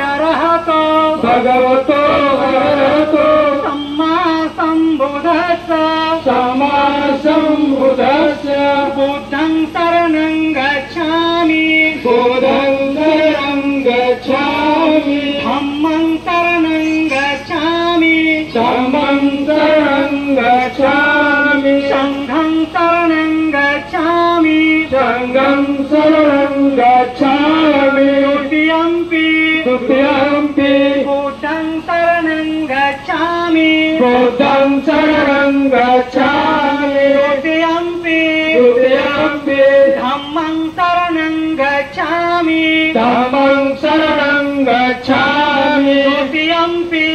अरहतो भगवतो अरहतो सम्मा सम्बुद्धस्य बुद्धं शरणं गच्छामि धम्मं शरणं गच्छामि संघं शरणं गच्छामि द्वितीयंपि बुद्धं शरणं गच्छामि तृतीयंपि धम्मं शरणं गच्छामि तृतीयंपि